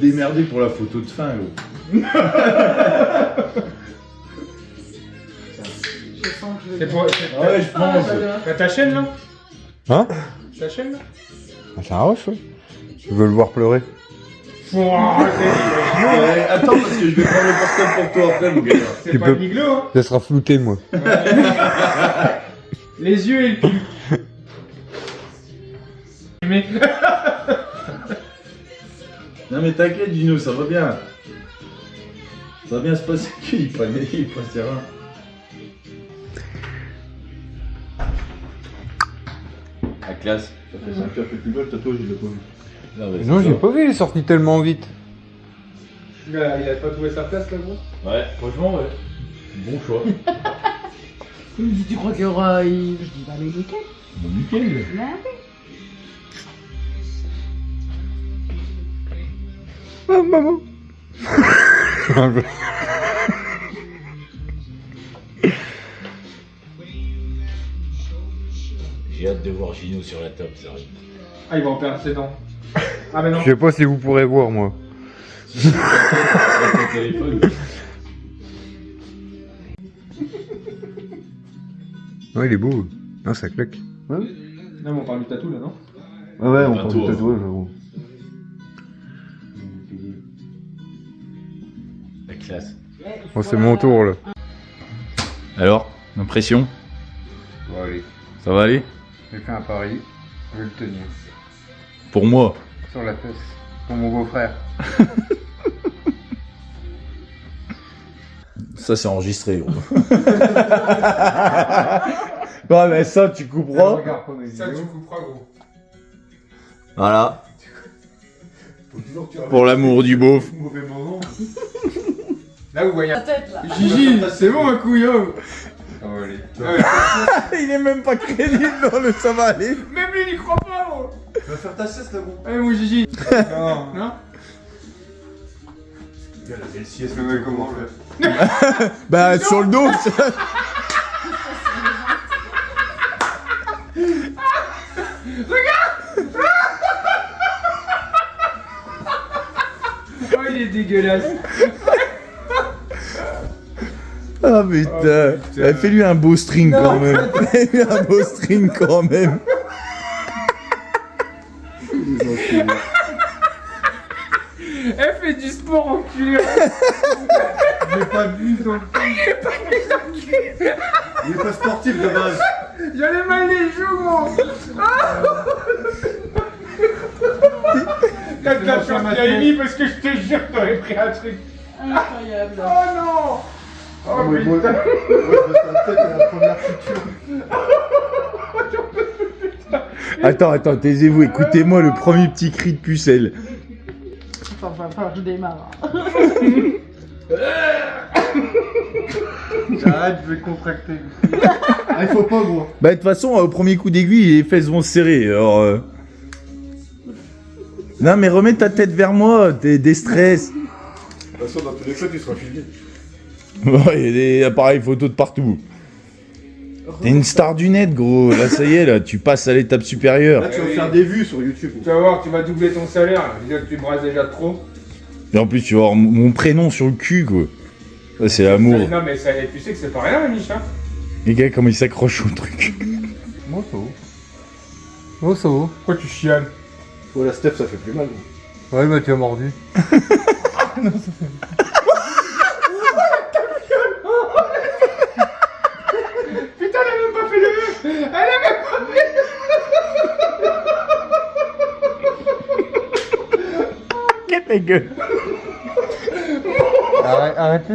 Démerdé pour la photo de fin, gros. Je sens que je vais... C'est pour... Ouais, je pense. T'as ta chaîne là? Hein? Ta chaîne là? Ah, c'est un rush, ouais. Je veux le voir pleurer. Faut arrêter. Ouais, attends, parce que je vais prendre le portable pour toi après, mon gars. C'est Tu pas peux- le miglo, hein. Ça sera flouté, moi. Les yeux et le cul. Mais... Non mais t'inquiète, Gino, ça va bien. Ça va bien se passer, il pas serein. La classe. Ça fait 5 heures que tu veux, le tatouage, je l'ai pas vu. Non, j'ai pas vu, il est sorti tellement vite. Il a pas trouvé sa place là, gros. Ouais, franchement, ouais. Bon choix. Il me dit, tu crois qu'il y aura... Je dis, bah, mais nickel. Bon, nickel. Bah, oui. Ah, maman. J'ai hâte de voir Gino sur la table, ça arrive. Ah, il va en perdre ses dents. Ah, mais non. Je sais pas si vous pourrez voir, moi. Sur ton téléphone. Ouais, il est beau. Non, ça claque. Ouais, Non, mais on parle du tatou là, non? ouais, on Bientôt, parle du hein. tatouage, gros. La classe. Bon, c'est mon tour, là. Alors, impression? Bon, allez. Ça va aller? J'ai fait un pari. Je vais le tenir. Pour moi. Sur la fesse. Pour mon beau-frère. Ça, c'est enregistré, gros. Ouais, mais ça, tu couperas. Regarde pour mes Ça, tu vidéos. couperas, gros. Voilà. Pour l'amour du beauf. Mauvais moment. Là, vous voyez. Ta tête, là. Gigi, c'est bon, un couillon. Oh, allez. Il est même pas crédible dans le ça va aller. Même lui, il y croit pas, gros. Tu vas faire ta sieste, là, gros. Allez, mon Gigi. Non. Non? La belle sieste, le mec, comment le Bah, sur le dos. Oh, il est dégueulasse. Ah putain. Eh, fais-lui un beau string quand même. Fais-lui un beau string quand même. Elle fait du sport, enculé. J'ai pas vu dans le Il est pas sportif de base. J'allais mal les joues, gros. T'as de la chance qu'il a émis parce que je te jure que t'aurais pris un truc. Incroyable. Oh non. Oh Ouais, moi, putain. ouais, peut-être la première future. Attends, taisez-vous, écoutez-moi le premier petit cri de pucelle. Enfin, je démarre. Arrête, je vais contracter. Ah, il faut pas, gros. Bah de toute façon, au premier coup d'aiguille, les fesses vont se serrer. Alors, Non mais remets ta tête vers moi, t'es des stress. De toute façon, dans tous les cas, tu seras filmé. Ouais, il y a des appareils photo de partout. T'es une star du net, gros. Là, ça y est, là, tu passes à l'étape supérieure. Là, tu vas faire des vues sur YouTube. Tu vas voir, tu vas doubler ton salaire. Déjà que tu brasses déjà trop. Et en plus, tu vas avoir mon prénom sur le cul, quoi. Ça, c'est l'amour. Non, mais ça, tu sais que c'est pas rien, Mich, hein. Les gars, comment ils s'accrochent au truc. Moi, ça va. Oh, ça va. Pourquoi tu chiales? Oh, la Steph, ça fait plus mal, gros. Ouais, bah, tu as mordu. Putain, elle a même pas fait le vœu. Elle a même pas fait. Quelle ta gueule. Arrêtez.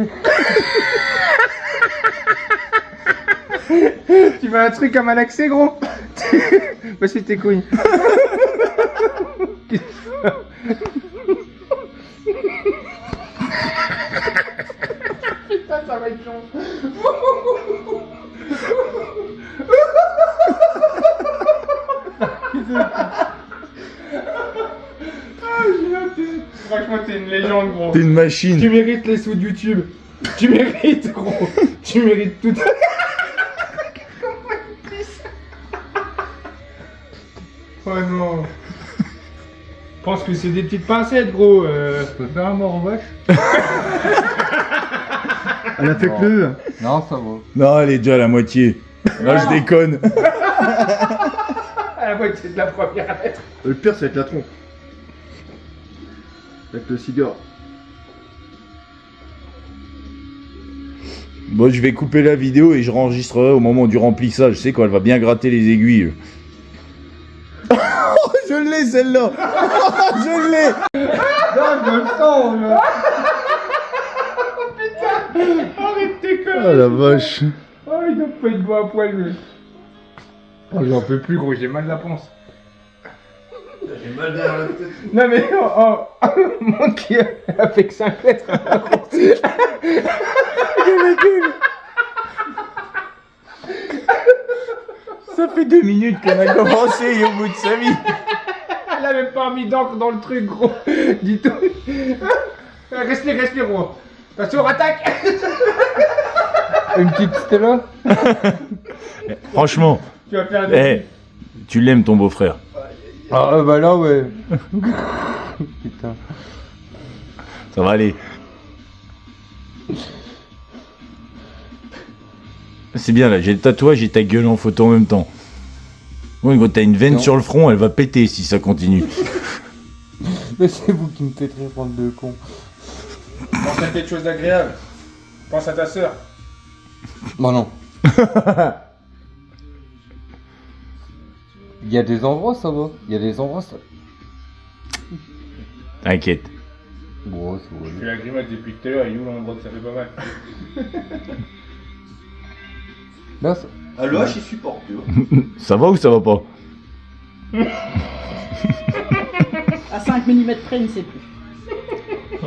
Tu veux un truc à malaxer, gros? Bah, c'est tes couilles. Putain, ça va être long. Franchement, t'es une légende, gros. T'es une machine. Tu mérites les sous de YouTube. Tu mérites, gros. Tu mérites tout. Oh non. pense que c'est des petites pincettes, gros. Je peux faire un mort en vache? Elle a fait que le. Non, ça va. Non, elle est déjà à la moitié. Là, je déconne. À la moitié de la première lettre. Le pire, c'est avec la trompe. Avec le cigare. Bon, je vais couper la vidéo et je renregistrerai au moment du remplissage. Je sais quoi, elle va bien gratter les aiguilles. Je l'ai celle-là. Je l'ai. Non, je le sens, là. Arrête tes Ah conneries. la vache. Oh, il doit pas être beau à poil, lui. Oh, j'en peux plus, gros, j'ai mal à la panse. J'ai mal derrière la tête. Non, mais mon qui a fait que 5 lettres. Ça fait 2 minutes qu'on a commencé et au bout de sa vie. Elle a même pas mis d'encre dans le truc, gros. Dis tout. Respire, gros. Attention, attaque. Une petite Stella? Franchement, Tu vas faire des... tu l'aimes ton beau-frère. Ah, bah là, ouais. Putain. Ça va aller. C'est bien là, j'ai le tatouage et ta gueule en photo en même temps. Ouais, quand t'as une veine Non. sur le front, elle va péter si ça continue. Mais c'est vous qui me faites rire, bande de cons. Pense à quelque chose d'agréable. Pense à ta sœur. Bah non. Il y a des endroits, ça va. Il y a des endroits, ça. T'inquiète. Bon, ça va. Je fais la grimace depuis tout à l'heure, il est où l'endroit que ça fait pas mal. Là, ça... Ah, le H, il supporte, tu vois. Ça va ou ça va pas? À 5 mm près, il ne sait plus.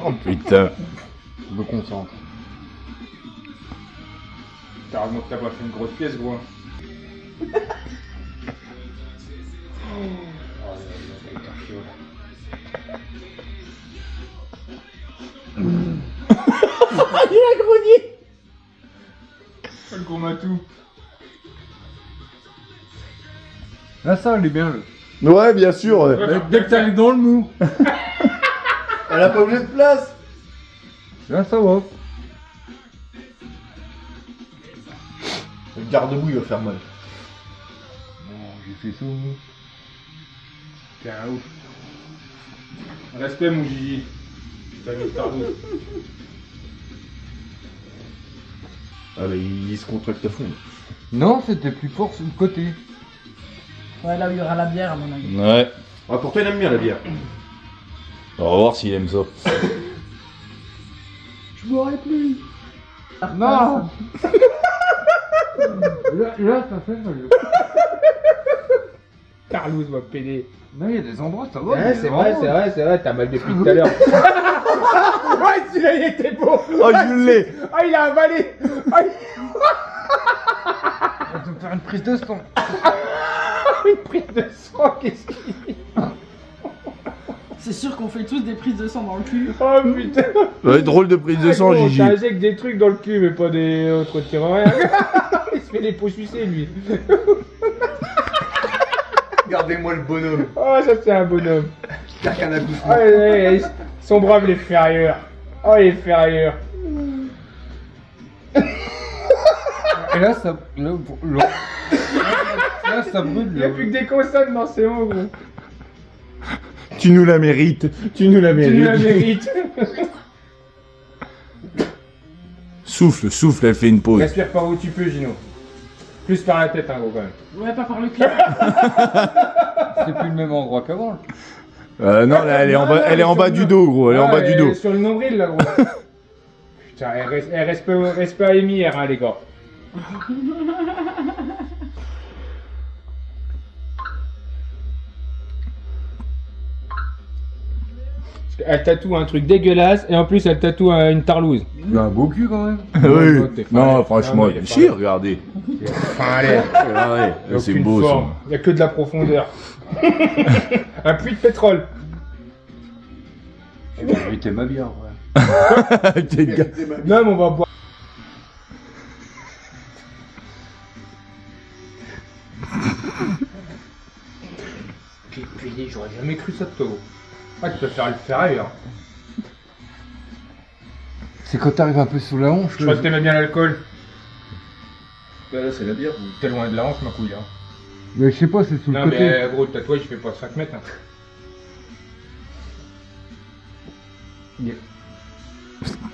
Oh putain. Je me concentre. T'as heureusement que t'as pas fait une grosse pièce, gros. Le gros matou. Là, ça, elle est bien, là. Ouais, bien sûr. Dès que t'arrives dans le mou. Elle a pas bougé de place. Là, ça va. Le garde-boue, il va faire mal. J'ai fait ça au mou. T'es un ouf. Respect, mon Gigi. T'as mis le tardou. Ah, bah, il se contracte à fond. Non, c'était plus fort sur le côté. Ouais, là où il y aura la bière, à mon avis. Ouais. Ah, pourtant, il aime bien la bière. On va voir s'il aime ça. Je boirai plus. Non. Là, ça fait mal. Carlos va péder. Non, il y a des endroits, ça va. Ouais, c'est vrai, t'as mal depuis tout à l'heure. Ouais, celui-là, il était beau. Oh, je l'ai. Ah, il a avalé. Ah, On va faire une prise de son. une prise de sang, qu'est-ce qu'il... C'est sûr qu'on fait tous des prises de sang dans le cul. Oh, putain. Ouais, drôle de prise de sang, Gigi. T'injectes des trucs dans le cul, mais pas des autres rien. Il se fait les peaux sucées, lui. Regardez-moi le bonhomme. Oh, ça, c'est un bonhomme. T'as qu'un Oh, accouchement. son brave, il est fait ailleurs. Oh, il est fait ailleurs. Et là, ça. Là, ça brûle. Il n'y a plus que des consonnes dans ces mots, gros. Tu nous la mérites. Tu nous la Tu mérites. la mérites. Souffle, souffle, elle fait une pause. Respire par où tu peux, Gino. Plus par la tête, hein, gros, quand même. Ouais, pas par le cul. C'est plus le même endroit qu'avant. Non, là, elle est en bas, elle est en bas du dos, gros. Elle est en bas du dos. Sur le nombril, là, gros. Putain, respect à Émir, hein, les gars. Elle tatoue un truc dégueulasse et en plus elle tatoue une tarlouse. Il a un beau cul quand même. Oui. t'es pas Non, allé. franchement, Non, il est pas si, allé. regardez. Enfin, allez, Ouais, c'est aucune beau, forme. Il y a que de la profondeur. Un puits de pétrole. Je vais éviter ma bière, ouais. ça. T'es gars. Non, mais on va boire. J'aurais jamais cru ça de toi, gros. Ah, tu peux faire le ferraille, hein. C'est quand t'arrives un peu sous la hanche. Je crois que t'aimais bien l'alcool. Bah là, c'est la bière. T'es loin de la hanche, ma couille, hein. Mais je sais pas, c'est sous Non, le côté. mais gros, le tatouage, il fait pas 5 mètres, hein.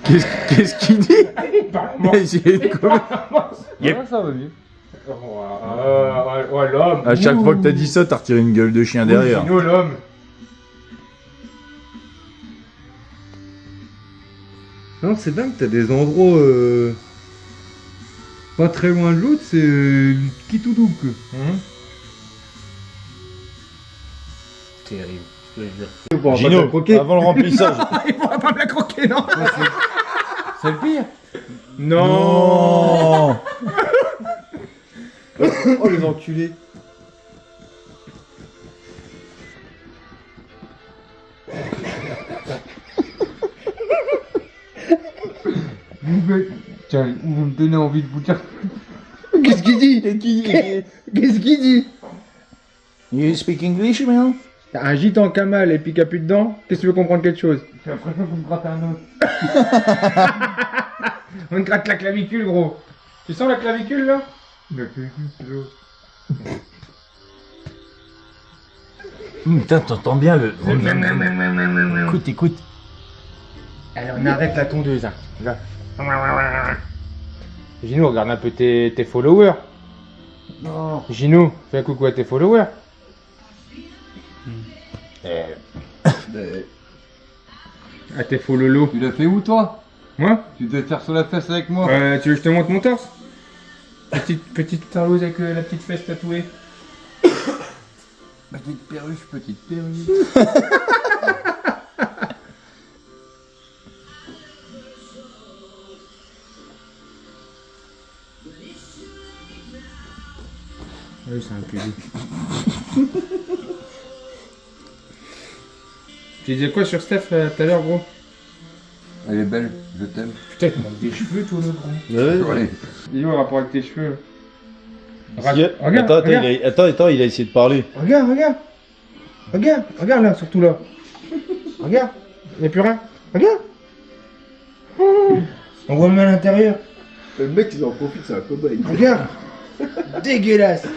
Qu'est-ce qu'il dit? Essayez de quoi? Yep. Ah, ça va mieux. Ouais, l'homme. À chaque fois que t'as dit ça, t'as retiré une gueule de chien derrière. Sinon, l'homme. Non, c'est dingue, t'as des endroits pas très loin de l'autre, c'est Kitoudou. Terrible. Gino, avant le remplissage. Il pourra pas me la croquer, non? C'est le pire. Non. Oh les enculés. Tiens, vous me donnez envie de vous dire. Qu'est-ce qu'il dit? Qu'est-ce qu'il dit? You speak English, man? T'as un gîte en camel et puis qu'il n'y a plus dedans, qu'est-ce que tu veux comprendre quelque chose? J'ai l'impression que vous me grattez un autre. On te gratte la clavicule, gros. Tu sens la clavicule, là? Putain, t'entends bien le. Écoute, écoute. Allez, on arrête la tondeuse, hein. Là. Gino, regarde un peu tes followers. Non. Gino, fais un coucou à tes followers. À tes follolos. Tu l'as fait où toi? Moi? Tu devais faire sur la fesse avec moi. Tu veux que je te montre mon torse? Petite tarlouse avec la petite fesse tatouée. Petite perruche, petite perruche. Oui, c'est un pull. Tu disais quoi sur Steph tout à l'heure, gros? Elle est belle, je t'aime. Putain, tu manques des cheveux, toi, le gros. Ouais. Il est où le rapport avec tes cheveux? Attends, il a essayé de parler. Regarde là, surtout là. Regarde, y'a plus rien. Regarde. On voit même à l'intérieur. Le mec il en profite, c'est un cobaye. Regarde. Dégueulasse.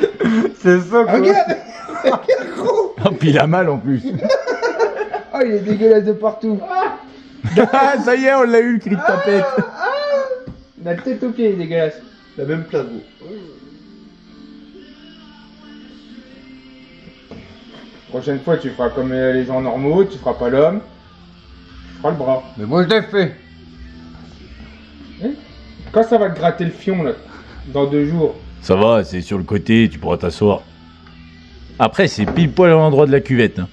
C'est ça quoi. Regarde. Oh, puis il a mal en plus. Oh, il est dégueulasse de partout. Ah, ça y est, on l'a eu le cri de tapette. La tête aux pieds, il est dégueulasse. La même place, gros. Prochaine fois, tu feras comme les gens normaux, tu feras pas l'homme. Tu feras le bras. Mais moi je l'ai fait. Quand ça va te gratter le fion, là, dans 2 jours. Ça va, c'est sur le côté, tu pourras t'asseoir. Après, c'est pile poil à l'endroit de la cuvette. Hein.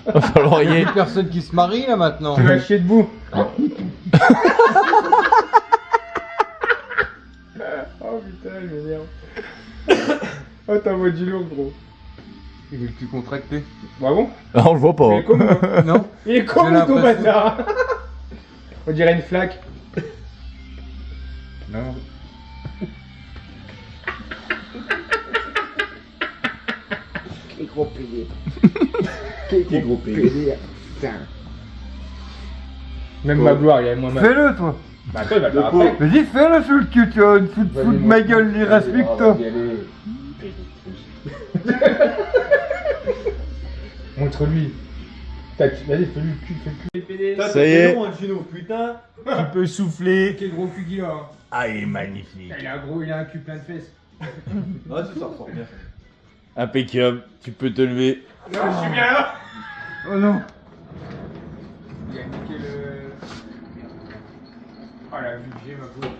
Va falloir Il y y a aller. plus personne qui se marie là maintenant. Tu vas chier debout. Oh putain, il m'énerve. Oh, t'as voix du lourd, gros. Il est plus contracté. Bah bon? Ah, on le voit pas. Il est comme moi. Non. Il est comme J'ai ton l'impression. bâtard. On dirait une flaque. Non. Quel gros pédé. Quel gros pédé. Putain. Même ma gloire, il a moins mal. Fais-le toi. Bah toi, il va te faire après. Vas-y, fais-le sur le cul, tu vas me foutre Vas-y, de ma gueule, il reste plus que toi. Vas-y, allez. Montre-lui. Tac, vas-y, fais-lui le cul, fais le cul. Ça y est. Gino, putain. Tu peux souffler. Quel gros cul qu'il a. Hein. Ah, il est magnifique. Il a un cul plein de fesses. Ah, tu t'en ressors bien. Impeccable. Tu peux te lever. Non, je suis bien là. Oh non. Il a niqué le... Oh la vue que j'ai, ma pauvre.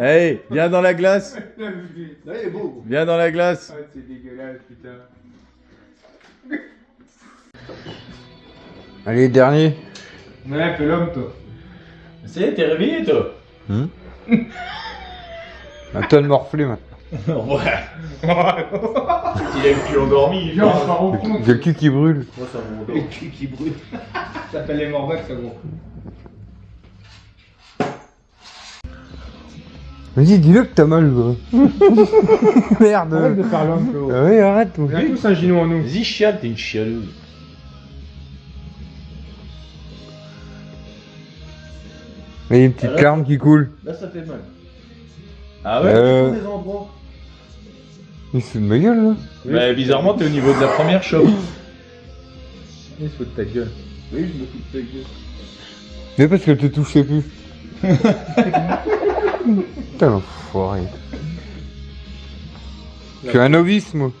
Hey, viens dans la glace. La vue que j'ai. Là, il est beau, gros. Viens dans la glace. Ah, c'est dégueulasse, putain. Allez, dernier. Ouais, fais l'homme, toi. Ça y est, t'es réveillé, toi? À toi de morfler maintenant. Ouais. Il a le cul endormi. Genre, on part au fond. J'ai le cul qui brûle. Moi, ça me Le cul qui brûle. Ça s'appelle les morbacs, ça, gros. Vas-y, dis-le que t'as mal, quoi. Merde. Arrête de faire l'homme, Flo. Ah oui, arrête, toi. On a tous un genou en nous. Vas-y, chiale, t'es une chialeuse. Il y a une petite larme qui coule. Là, ça fait mal. Ah ouais, Euh. des endroits. Il se fout de ma gueule, là. Bah, bizarrement, t'es au niveau de la première chope. Il se fout de ta gueule. Oui, je me fous de ta gueule. Mais parce qu'elle te touchait plus. Putain, l'enfoiré. Je suis un novice, moi.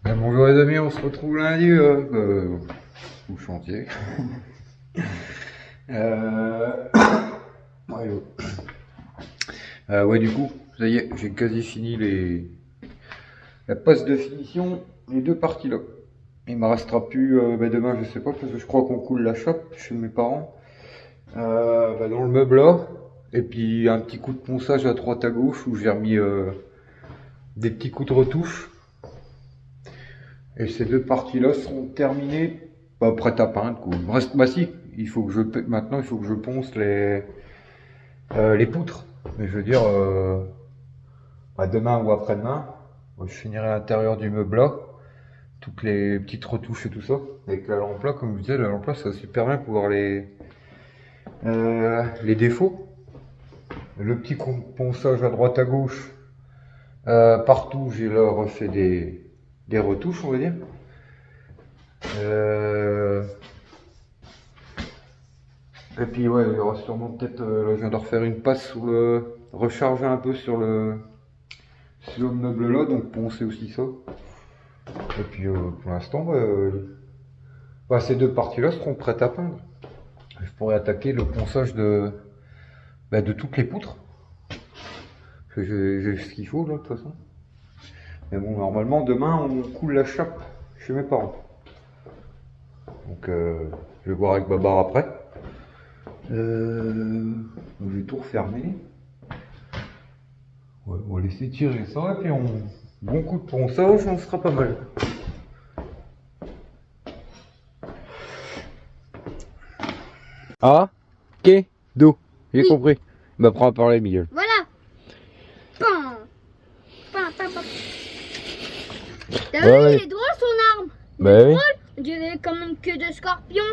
Bonjour les amis, on se retrouve lundi au chantier. Ouais, du coup, ça y est, j'ai quasi fini la passe de finition, les deux parties là. Il me restera plus demain, je sais pas, parce que je crois qu'on coule la chape chez mes parents. Dans le meuble là, et puis un petit coup de ponçage à droite à gauche où j'ai remis des petits coups de retouche. Et ces deux parties là seront terminées, pas prêtes à peindre quoi. Bah si, maintenant il faut que je ponce les poutres. Mais je veux dire, demain ou après-demain, je finirai l'intérieur du meuble là, toutes les petites retouches et tout ça. Avec la lampe là, comme je disais, la lampe là ça va super bien pour voir les défauts. Le petit ponçage à droite à gauche, partout j'ai là refait des retouches, on va dire. Et puis ouais, il y aura sûrement peut-être, là je viens de refaire une passe sur recharger un peu sur le meuble là, donc poncer aussi ça. Et puis pour l'instant, ces deux parties là seront prêtes à peindre. Je pourrais attaquer le ponçage de toutes les poutres. Parce que j'ai ce qu'il faut là de toute façon. Mais bon, normalement demain on coule la chape chez mes parents. Donc je vais voir avec Babar après. Donc, je vais tout refermer. Ouais, on va laisser tirer ça et puis bon coup de ponçage, on sera pas mal. Ah, ok, do, j'ai compris. Il m'apprend à parler, Miguel. Voilà. Pan. Pan, pan, pan. T'as vu, Ouais. il est drôle son arme. Bah oui. On dirait comme une queue de scorpion.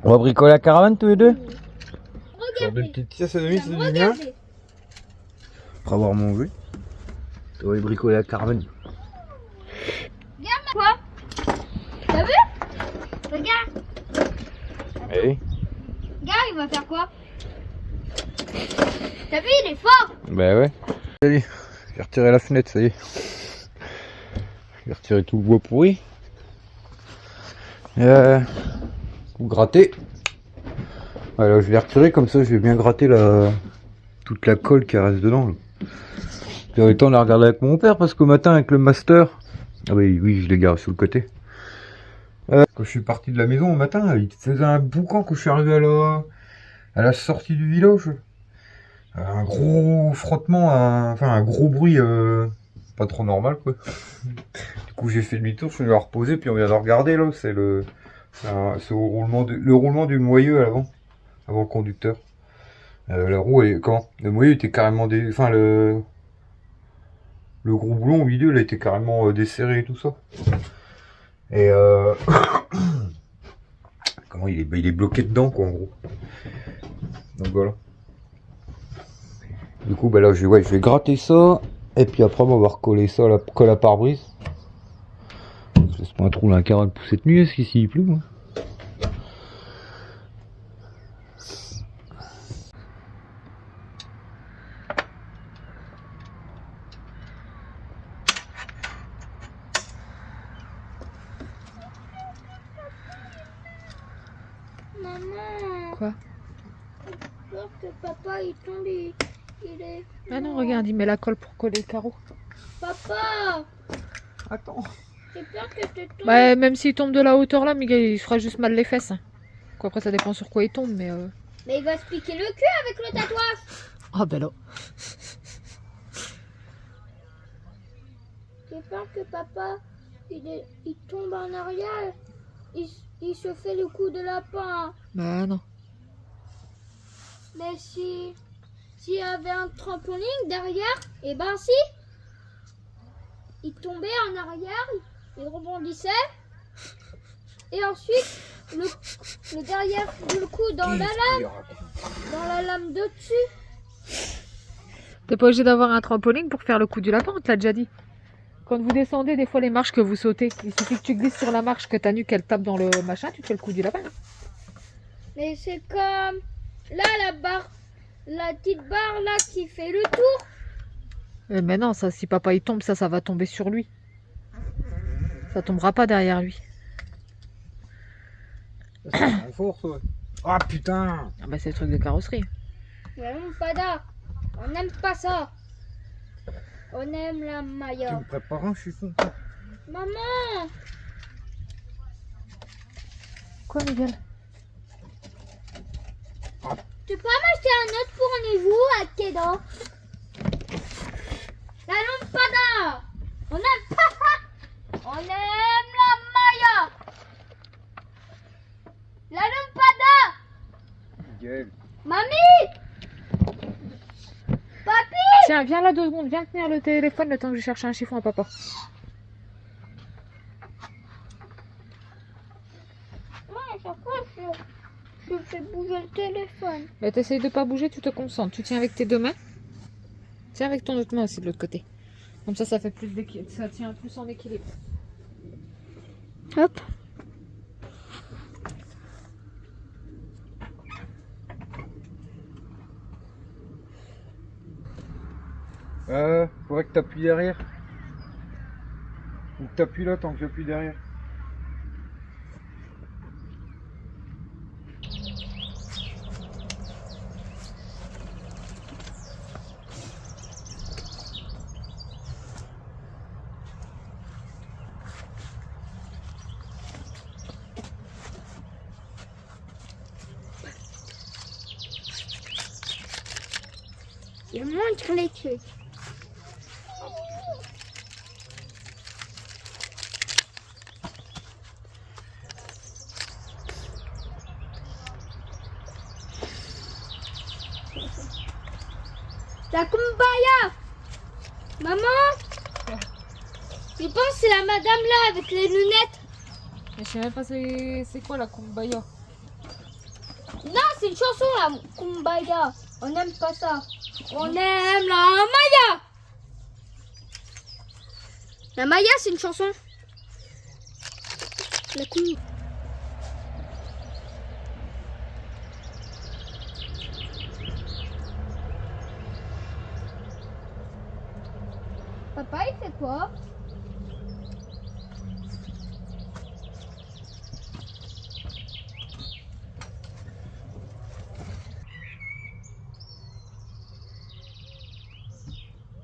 On va bricoler la caravane tous les deux. Regardez. petites siestes à demi, c'est du bien. Regardez. Après avoir mangé, on va bricoler la caravane. Regarde quoi. T'as vu? Regarde. Oui. Regarde, il va faire quoi? T'as vu, il est fort. Bah ouais. Allez, je vais retirer la fenêtre, ça y est. Je vais retirer tout le bois pourri. Ou gratter. Alors je vais retirer comme ça, je vais bien gratter toute la colle qui reste dedans. Là. Puis en même temps, on a regardé avec mon père parce qu'au matin avec le master. Ah oui, je l'ai garé sur le côté. Quand je suis parti de la maison au matin, il faisait un boucan quand je suis arrivé à la sortie du village. Un gros frottement, un gros bruit pas trop normal quoi. Du coup j'ai fait demi-tour, je suis allé reposer, puis on vient de regarder là, c'est le roulement du moyeu à l'avant, avant le conducteur. La roue est le moyeu était carrément le gros boulon au milieu là était carrément desserré et tout ça. Et comment il est bloqué dedans quoi en gros. Donc voilà. Du coup là je vais gratter ça et puis après on va recoller ça à la colle à pare-brise. Je laisse pas un trou dans la caravane pour cette nuit, est-ce qu'ici il pleut hein. Maman. Quoi? J'ai peur que papa il tombe, il est. Ah non, regarde, il met la colle pour coller le carreau. Papa. Attends. J'ai peur que tu tombes. Ouais, même s'il tombe de la hauteur là, Miguel, il fera juste mal les fesses. Quoi, après, ça dépend sur quoi il tombe, mais. Mais il va se piquer le cul avec le tatouage. Oh, ben là. J'ai peur que papa il tombe en arrière. Il se fait le coup de lapin. Bah non. Mais s'il y avait un trampoline derrière, et ben si, il tombait en arrière, il rebondissait, et ensuite le derrière du coup dans la lame de dessus. T'es pas obligé d'avoir un trampoline pour faire le coup du lapin, on te l'a déjà dit. Quand vous descendez, des fois les marches que vous sautez, il suffit que tu glisses sur la marche, que ta nuque elle tape dans le machin, tu te fais le coup du lapin. Mais c'est comme là la petite barre là qui fait le tour. Mais non, ça, si papa il tombe, ça va tomber sur lui. Ça tombera pas derrière lui. C'est en force, ouais. Ah putain! Ah bah c'est le truc de carrosserie. La lampada, on n'aime pas ça. On aime la Tu Maya. me prépares un chiffon? Maman, Quoi, Miguel? tu peux m'acheter un autre fournez-vous à Kedo? La lampada, on aime pas ça. On aime la Maya. La lampada. Miguel. Mamie, papi. Tiens, viens là 2 secondes, viens tenir le téléphone le temps que je cherche un chiffon à papa. Ouais, à chaque fois, je fais bouger le téléphone. Mais t'essayes de pas bouger, tu te concentres. Tu tiens avec tes 2 mains. Tiens avec ton autre main aussi de l'autre côté. Comme ça fait plus d'équilibre. Ça tient plus en équilibre. Hop. Faudrait que t'appuies derrière. Ou que t'appuies là tant que j'appuie derrière. Je montre les trucs. La kumbaya. Maman, je pense que c'est la madame là avec les lunettes. Mais je sais même pas c'est quoi la kumbaya. Non, c'est une chanson la kumbaya. On n'aime pas ça. On aime la Maya. La Maya, c'est une chanson. La kumbaya. Papa, il fait quoi?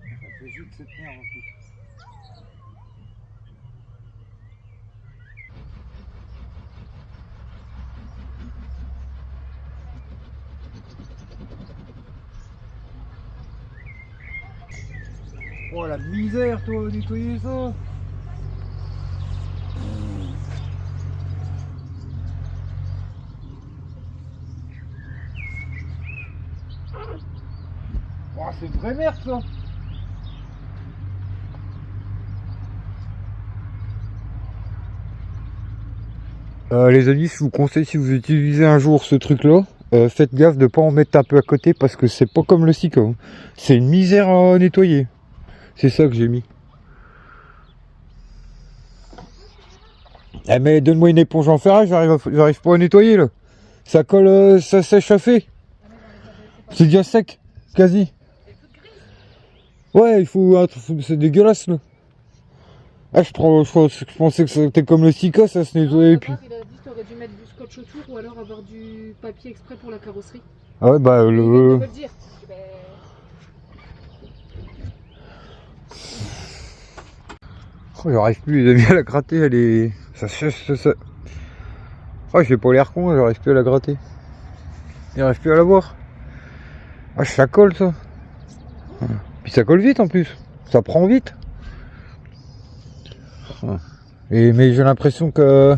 Ça fait juste cette merde en plus. Oh la misère toi, nettoyer ça! Oh, c'est une vraie merde ça! Les amis, je vous conseille, si vous utilisez un jour ce truc là, faites gaffe de ne pas en mettre un peu à côté parce que c'est pas comme le Sika, hein. C'est une misère à nettoyer. C'est ça que j'ai mis. Eh mais donne-moi une éponge en fer, j'arrive pas à nettoyer là. Ça colle, ça sèche à fait. C'est déjà sec, quasi. Ouais, il faut, c'est dégueulasse là. Ah, je pensais que c'était comme le Sika, ça se nettoyait et puis. Il a dit que t'aurais dû mettre du scotch autour ou alors avoir du papier exprès pour la carrosserie. Ah ouais, bah Il vient de me le dire. Oh, j'arrive plus les amis à la gratter, elle est. Ça sèche, ça. Oh, j'ai pas l'air con, j'arrive plus à la gratter. J'arrive plus à la voir. Ah, ça colle ça. Puis ça colle vite en plus. Ça prend vite. Mais j'ai l'impression que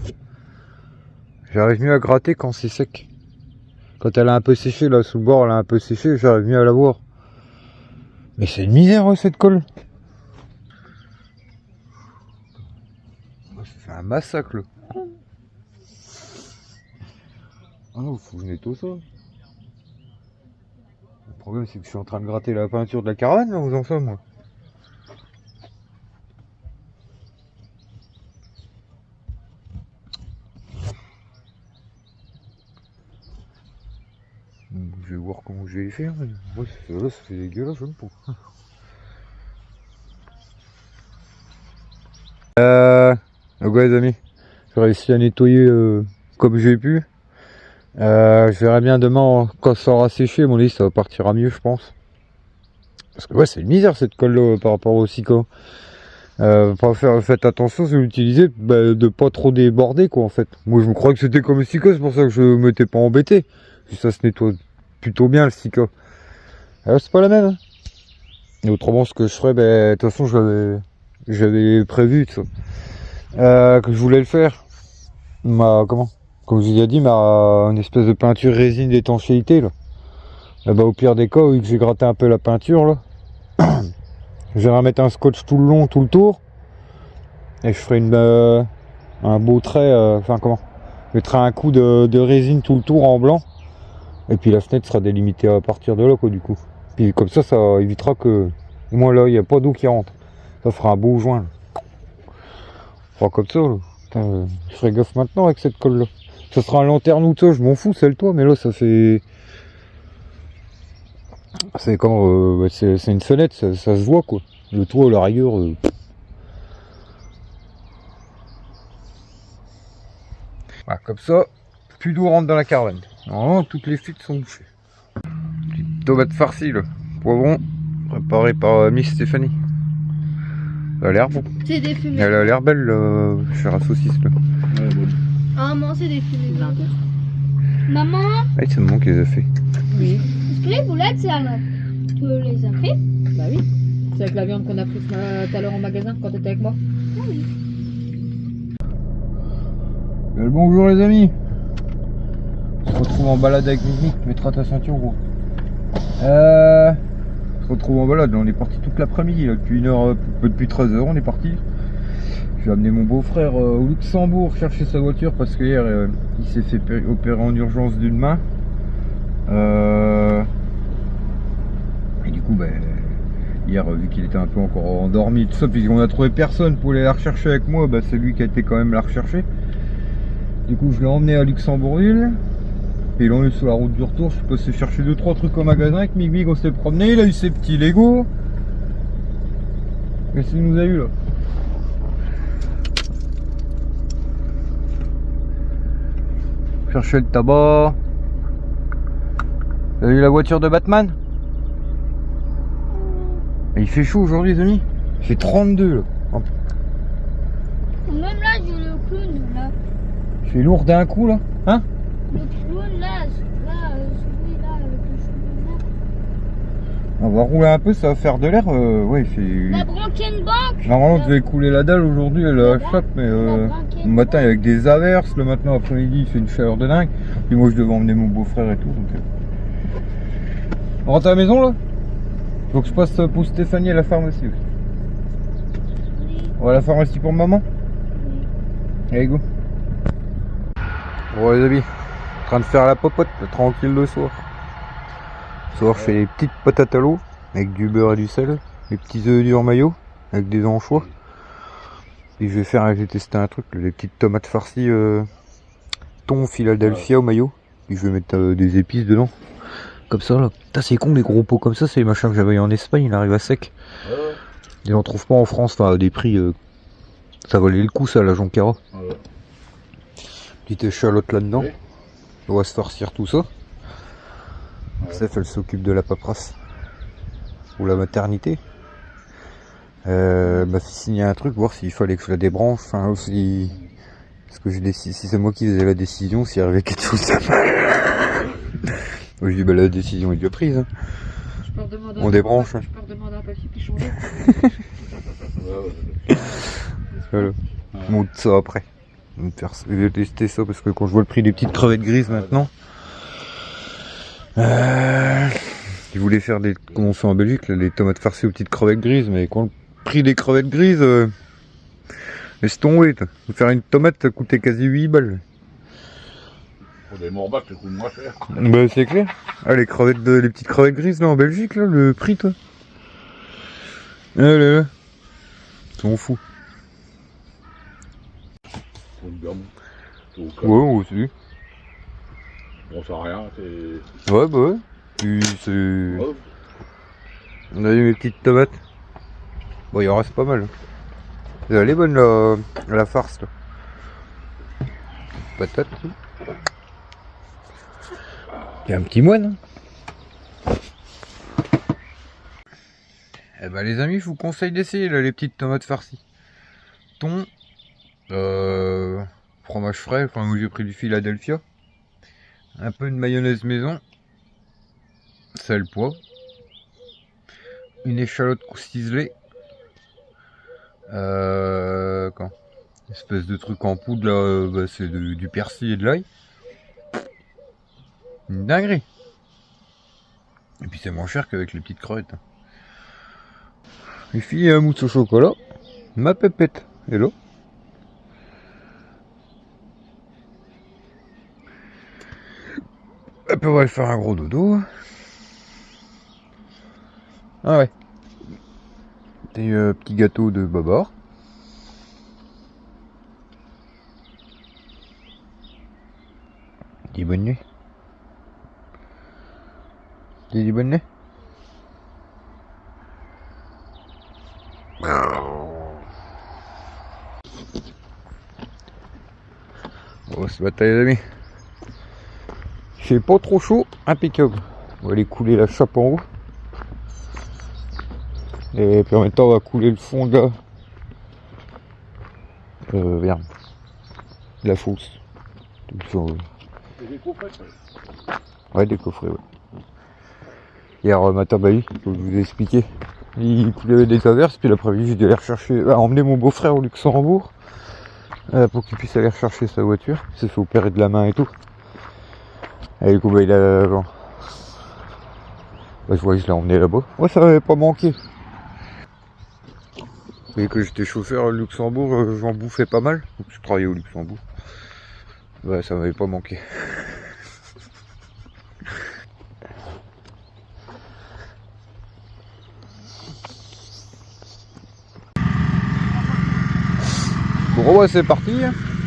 j'arrive mieux à gratter quand c'est sec. Quand elle a un peu séché, là, sous le bord, elle a un peu séché, j'arrive mieux à la voir. Mais c'est une misère, ouais, cette colle. C'est un massacre, là. Ah non, faut que je nettoie ça. Le problème, c'est que je suis en train de gratter la peinture de la caravane, là, aux enfants, moi. Je vais voir comment je vais les faire. Ouais, là, ça fait dégueulasse, j'aime pas. Donc ouais, les amis, j'ai réussi à nettoyer comme j'ai pu. Je verrai bien demain quand ça aura séché, mon lit, ça partira mieux, je pense. Parce que ouais, c'est une misère cette colle là par rapport au Sika. Faites attention si vous l'utilisez, de pas trop déborder quoi en fait. Moi je me crois que c'était comme le Sika, c'est pour ça que je m'étais pas embêté. Ça se nettoie plutôt bien le Sika. C'est pas la même. Hein. Et autrement ce que je ferais, de toute façon j'avais prévu ça. Que je voulais le faire. Comme je vous ai dit, une espèce de peinture résine d'étanchéité là. Au pire des cas, vu que j'ai gratté un peu la peinture là, je vais remettre un scotch tout le long, tout le tour, et je ferai un beau trait, je mettrai un coup de résine tout le tour en blanc, et puis la fenêtre sera délimitée à partir de là quoi du coup. Puis comme ça évitera que, au moins là, il n'y a pas d'eau qui rentre. Ça fera un beau joint. Là. On fera comme ça là. Putain, je ferai gaffe maintenant avec cette colle là. Ça sera un lanterne ou ça, je m'en fous, c'est le toit, mais là ça fait... C'est comme... c'est une fenêtre, ça se voit quoi. Le toit, la rigueur... Voilà, comme ça, plus d'eau rentre dans la caravane. Normalement, toutes les fuites sont bouchées. Petite tomate farcie là, poivron, préparé par Miss Stéphanie. Elle a l'air bon. C'est des fumées. Elle a l'air belle, chère à saucisse là. Ouais, bon. Ah, maman, c'est des fumées. Maman, Ah, c'est maman qui les a fait. Oui. est-ce que les boulettes, c'est Anna qui les a fait? Bah oui. C'est avec la viande qu'on a prise tout à l'heure au magasin quand t'étais avec moi. Ah oui. Bonjour les amis. On se retrouve en balade avec Mimi. Tu mettras ta ceinture gros. On se retrouve en balade. On est parti toute l'après-midi là. Depuis 13h on est parti. Je vais amener mon beau-frère au Luxembourg chercher sa voiture parce que hier il s'est fait opérer en urgence d'une main. Et du coup hier vu qu'il était un peu encore endormi tout ça, puis on a trouvé personne pour aller la rechercher avec moi, c'est lui qui a été quand même la rechercher. Du coup je l'ai emmené à Luxembourgville. Et là on est sur la route du retour, je suis passé chercher 2-3 trucs au magasin avec Migmig, on s'est promené, il a eu ses petits Lego. Qu'est-ce qu'il nous a eu là? Chercher le tabac. Vous avez vu la voiture de Batman? Et il fait chaud aujourd'hui les amis. Il fait 32 là. Même là, j'ai le clown là. Il fait lourd d'un coup là. Hein? Le clown là, celui-là avec le cheveu vert. On va rouler un peu, ça va faire de l'air. Ouais, il fait... La Branken Bank. Normalement on devait couler la dalle aujourd'hui, elle a chape, mais le matin avec des averses, le matin après-midi il fait une chaleur de dingue. Et moi je devais emmener mon beau-frère et tout. Donc, On rentre à la maison là? Donc je passe pour Stéphanie à la pharmacie aussi. On va à la pharmacie pour maman? Allez go. Bon les amis, en train de faire la popote, tranquille le soir. Ce soir je fais les petites patates à l'eau avec du beurre et du sel, les petits œufs durs mayo avec des anchois. Et j'ai testé un truc, les petites tomates farcies thon Philadelphia au mayo. Et je vais mettre des épices dedans. Comme ça là. Putain c'est con les gros pots comme ça, c'est les machins que j'avais en Espagne, il arrive à sec. Et on trouve pas en France, enfin à des prix ça valait le coup ça la Jonquera. Petite échalote là-dedans. On va se farcir tout ça. Steph elle s'occupe de la paperasse. Ou la maternité. M'a fait signer un truc, voir s'il fallait que je la débranche, enfin aussi. Parce que si c'est moi qui faisais la décision, s'il arrivait quelque chose de mal. Je dis la décision est déjà prise. Hein. On débranche. Je peux redemander un papier puis changer. Voilà. On monte ça après. Je vais tester ça parce que quand je vois le prix des petites crevettes grises maintenant, Ils voulaient faire des, comme on fait en Belgique, là, les tomates farcies aux petites crevettes grises, mais quand le prix des crevettes grises, laisse tomber. Faire une tomate, ça coûtait quasi 8 balles. Pour des morbacs, ça coûte moins cher. Bah c'est clair. Ah les crevettes les petites crevettes grises là en Belgique là, le prix toi. Ah là là. Ils sont fous. Pour une gamme. Ouais aussi. Bon, ça rien, c'est. Ouais bah ouais. Puis c'est. Ouais. On a eu mes petites tomates. Bon il en reste pas mal. Elle est bonne la farce là. Patate. Il y a un petit moine. Eh ben les amis, je vous conseille d'essayer là, les petites tomates farcies. Thon, fromage frais, enfin moi j'ai pris du Philadelphia, un peu de mayonnaise maison, sel, poivre, une échalote ciselée, une espèce de truc en poudre là, c'est du persil et de l'ail. Une dinguerie. Et puis c'est moins cher qu'avec les petites crevettes. Les filles, un mousse au chocolat. Ma pépette. Hello. Hop, on va aller faire un gros dodo. Ah ouais. Des petits gâteaux de Babar. Dis bonne nuit. Dis bonne nuit. Bon, ce matin les amis, il fait pas trop chaud, impeccable. On va aller couler la chape en haut. Et puis en même temps on va couler le fond de la la fosse. Des coffrets. Ouais, des coffrets, ouais. Hier matin, bah oui, comme je vous ai expliqué, il pleuvait des averses, puis l'après-midi j'ai dû aller rechercher, emmener mon beau-frère au Luxembourg pour qu'il puisse aller rechercher sa voiture. Il s'est fait opérer de la main et tout. Et du coup, bah il a. Bon. Bah, je vois, je l'ai emmené là-bas. Ouais, ça m'avait pas manqué. Vous voyez que j'étais chauffeur au Luxembourg, j'en bouffais pas mal. Donc je travaillais au Luxembourg. Ouais, ça m'avait pas manqué. Bon ouais c'est parti,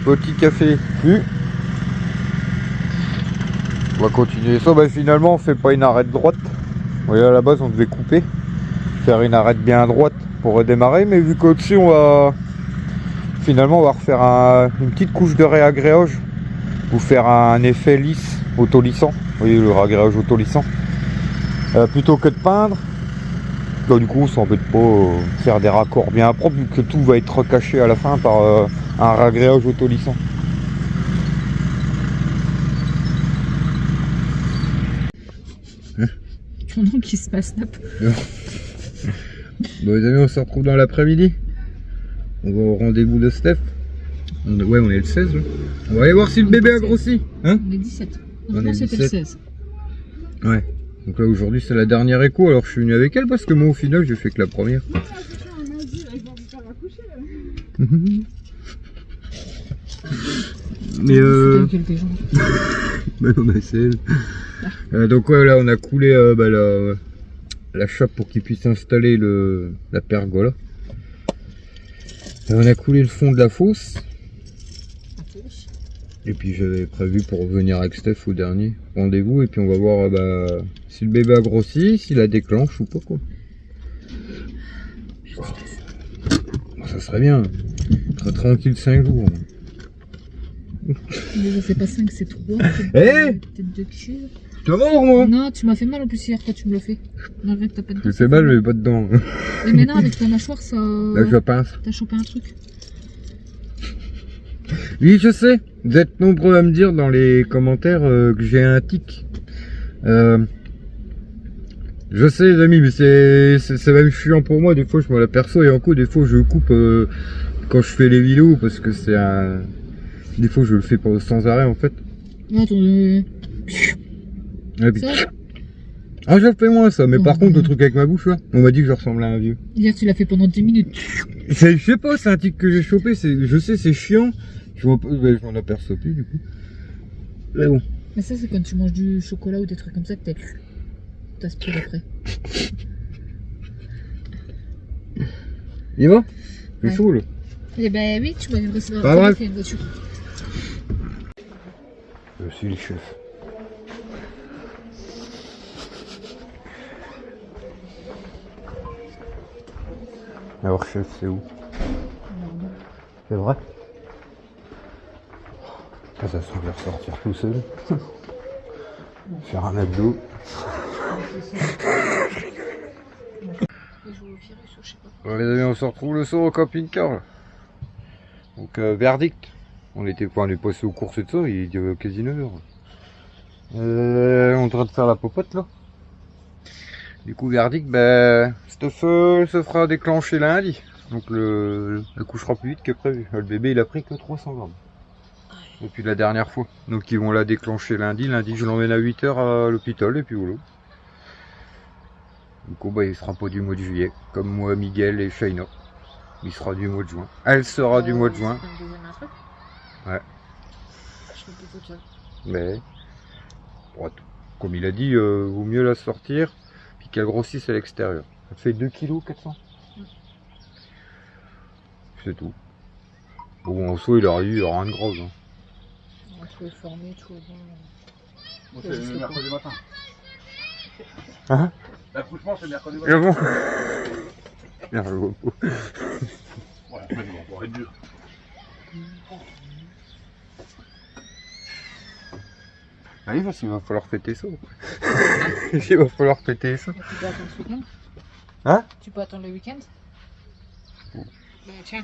petit café bu. On va continuer ça, bah finalement on fait pas une arête droite. Vous voyez à la base on devait couper, faire une arête bien droite pour redémarrer, mais vu qu'au-dessus on va finalement on va refaire une petite couche de réagréage pour faire un effet lisse, auto-lissant. Vous voyez le réagréage auto-lissant. Plutôt que de peindre. Donc, du coup on s'embête pas faire des raccords bien propres vu que tout va être recaché à la fin par un réagréage auto-lissant. Pendant qu'il se passe snap. Bon les amis, on se retrouve dans l'après-midi. On va au rendez-vous de Steph. Ouais, on est le 16 là. On va aller voir si le bébé a grossi. Hein? On est 17. On est C'était le 17. 16. Ouais. Donc là aujourd'hui c'est la dernière écho, alors je suis venu avec elle parce que moi au final j'ai fait que la première. Mais bah non, bah c'est elle. Donc ouais là on a coulé la chape pour qu'il puisse installer la pergola. On a coulé le fond de la fosse. Et puis j'avais prévu pour revenir avec Steph au dernier rendez-vous et puis on va voir si le bébé a grossi, s'il la déclenche ou pas quoi. Bon, ça serait bien. Très tranquille 5 jours. Déjà c'est pas 5, c'est 3. Eh Tête de cul. Tu vas voir moi? Non, tu m'as fait mal en plus hier quand tu me le fais. Non, regarde, t'as pas de Je fais mal mais pas dedans. Mais maintenant avec ta mâchoire ça. Là je la pince. T'as chopé un truc. Oui, je sais. Vous êtes nombreux à me dire dans les commentaires que j'ai un tic. Je sais les amis, mais c'est même chiant pour moi. Des fois je me l'aperçois et encore des fois je coupe quand je fais les vidéos parce que c'est un... Des fois je le fais sans arrêt en fait. Non, attends. Et puis, Ah, je le fais moins ça, mais par contre, le truc avec ma bouche là, on m'a dit que je ressemblais à un vieux. Hier, tu l'as fait pendant 10 minutes. Je sais pas, c'est un tic que j'ai chopé, je sais, c'est chiant. Je m'en aperçois plus du coup. Mais bon. Mais ça, c'est quand tu manges du chocolat ou des trucs comme ça que t'aspires après. Il va? C'est Ouais. chaud là. Eh ben oui, tu m'avais passé dans Pas grave. une voiture. Je suis le chef. Alors chef, c'est où? C'est vrai? Ah, ça sent bien ressortir tout seul. Faire un abdo. Bon, les amis, on se retrouve le soir au camping-car. Là. Donc verdict. On est passé aux courses et tout ça, il est quasi 9h. On est en train de faire la popote là. Du coup verdict, ben cette feu se fera déclencher lundi. Donc elle couchera plus vite que prévu. Le bébé il a pris que 300 grammes. Depuis la dernière fois. Donc ils vont la déclencher lundi. Lundi je l'emmène à 8h à l'hôpital et puis voilà. Du coup bah il sera pas du mois de juillet. Comme moi, Miguel et Shaina. Il sera du mois de juin. Elle sera du mois de juin. Ouais. Mais bon, comme il a dit, vaut mieux la sortir puis qu'elle grossisse à l'extérieur. Ça fait 2 kg 400. C'est tout. Bon en soi il a rien de grave. Hein. Tout est formé, tout est bon. Moi, c'est le mercredi matin. Hein? L'accouchement, c'est le mercredi Et matin. bon. Merci beaucoup. Ouais, après, ils vont encore être dur. Ah oui, parce qu'il va falloir fêter ça. Il va falloir fêter ça. Tu peux attendre ce week-end? Hein? Tu peux attendre le week-end? Bon. Bah tiens.